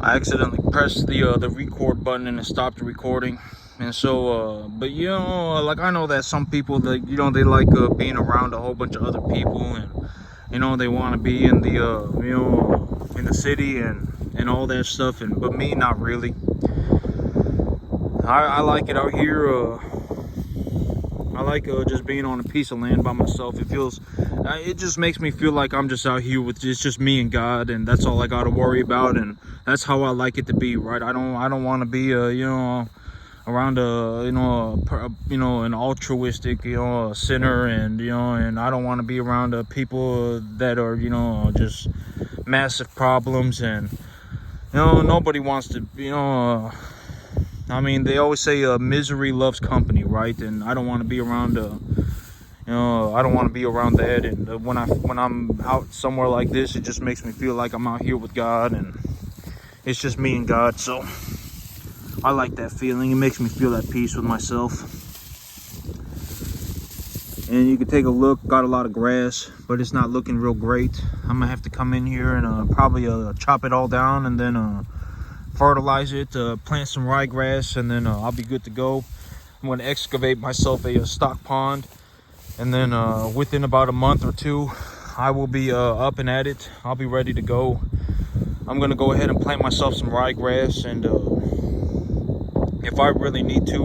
I accidentally pressed the record button and it stopped the recording. And so, but you know, like I know that some people, that you know, they like being around a whole bunch of other people, and you know, they want to be in the you know, in the city and all that stuff. And but me, not really. I like it out here. I like just being on a piece of land by myself. It feels, it just makes me feel like I'm just out here with it's just me and God, and that's all I got to worry about. And that's how I like it to be, right? I don't want to be, you know, around you know, an altruistic, you know, sinner, and you know, and I don't want to be around people that are, you know, just massive problems, and you know, nobody wants to, you know. I mean, they always say misery loves company, right? And I don't want to be around, you know, I don't want to be around that. And when I'm out somewhere like this, it just makes me feel like I'm out here with God, and it's just me and God. So I like that feeling. It makes me feel that peace with myself. And you can take a look. Got a lot of grass, but it's not looking real great. I'm gonna have to come in here and probably chop it all down, and then fertilize it, plant some ryegrass, and then I'll be good to go. I'm going to excavate myself a stock pond, and then within about a month or two, I will be up and at it. I'll be ready to go. I'm going to go ahead and plant myself some ryegrass, and if I really need to,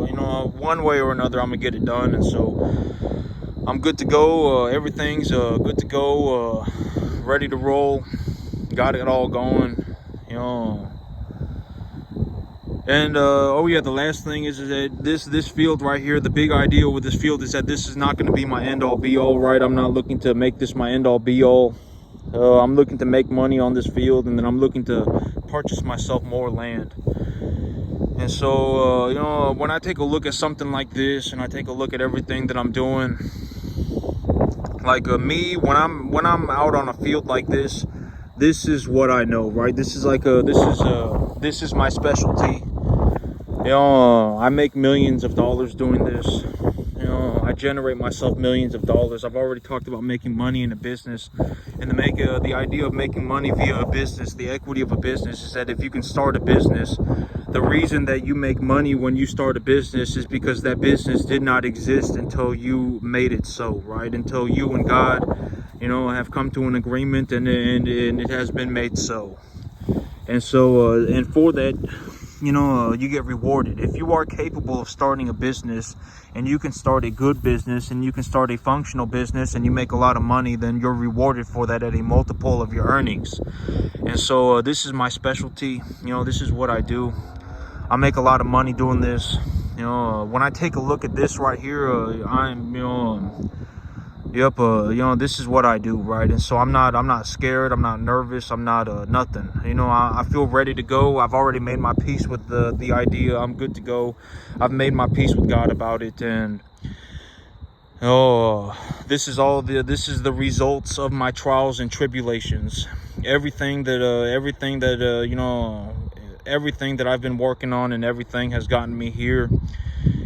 you know, one way or another, I'm going to get it done. And so I'm good to go. Everything's good to go, ready to roll. Got it all going. You know, and oh yeah, the last thing is that this field right here, the big idea with this field is that this is not going to be my end all be all, right? I'm not looking to make this my end all be all. I'm looking to make money on this field, and then I'm looking to purchase myself more land. And so you know, when I take a look at something like this, and I take a look at everything that I'm doing, like me, when I'm out on a field like this, this is what I know, right? This is like this is my specialty. You know, I make millions of dollars doing this. You know, I generate myself millions of dollars. I've already talked about making money in a business, and the idea of making money via a business, the equity of a business, is that if you can start a business, the reason that you make money when you start a business is because that business did not exist until you made it so, right? Until you and God, you know, have come to an agreement, and it has been made so. And so and for that, you know, you get rewarded. If you are capable of starting a business, and you can start a good business, and you can start a functional business, and you make a lot of money, then you're rewarded for that at a multiple of your earnings. And so this is my specialty. You know, this is what I do. I make a lot of money doing this. You know, when I take a look at this right here, I'm, you know, yep, you know, this is what I do, right? And so I'm not scared, I'm not nervous, I'm not nothing. You know, I feel ready to go. I've already made my peace with the idea. I'm good to go. I've made my peace with God about it, and oh, this is the results of my trials and tribulations. Everything that you know, everything that I've been working on, and everything has gotten me here.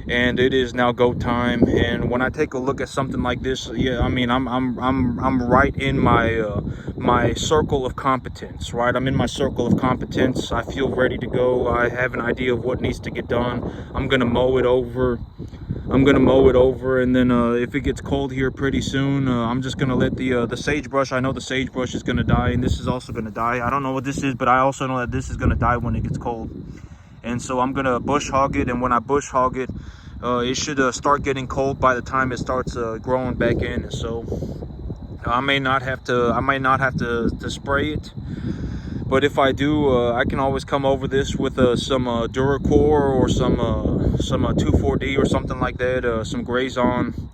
And it is now go time. And when I take a look at something like this, yeah, I mean, I'm right in my my circle of competence, right? I'm in my circle of competence. I feel ready to go. I have an idea of what needs to get done. I'm gonna mow it over. And then if it gets cold here pretty soon, I'm just gonna let the sagebrush. I know the sagebrush is gonna die, and this is also gonna die. I don't know what this is, but I also know that this is gonna die when it gets cold. And so I'm gonna bush hog it, and when I bush hog it, it should start getting cold by the time it starts growing back in. And so I may not have to spray it, but if I do, I can always come over this with some Duracore or some 2,4-D or something like that, some Grazon.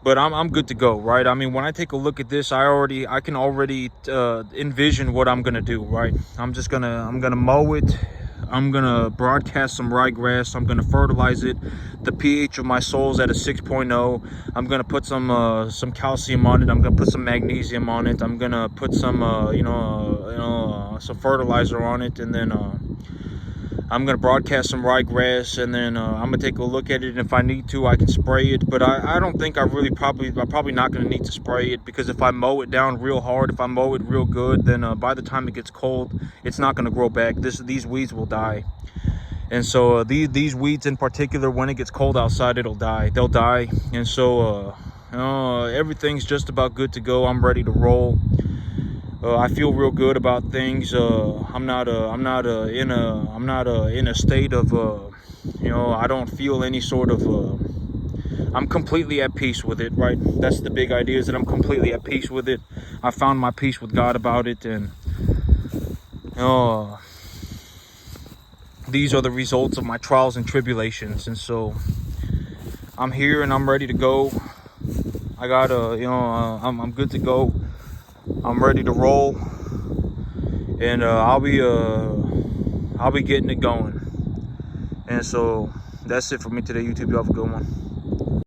But I'm good to go, right? I mean, when I take a look at this, I can already envision what I'm gonna do, right? I'm gonna mow it. I'm gonna broadcast some ryegrass. I'm gonna fertilize it. The pH of my soil's at a 6.0. I'm gonna put some calcium on it. I'm gonna put some magnesium on it. I'm gonna put some some fertilizer on it, and then I'm gonna broadcast some ryegrass, and then I'm gonna take a look at it, and if I need to, I can spray it. But I don't think I'm probably not gonna need to spray it, because if I mow it down real hard, if I mow it real good, then by the time it gets cold, it's not gonna grow back. These weeds will die. And so these weeds in particular, when it gets cold outside, they'll die. And so everything's just about good to go. I'm ready to roll. I feel real good about things. I'm not in a state of I don't feel any sort of I'm completely at peace with it, right? That's the big idea, is that I'm completely at peace with it. I found my peace with God about it, and these are the results of my trials and tribulations. And so I'm here and I'm ready to go. I got I'm good to go. I'm ready to roll, and I'll be getting it going. And so that's it for me today, YouTube. You have a good one.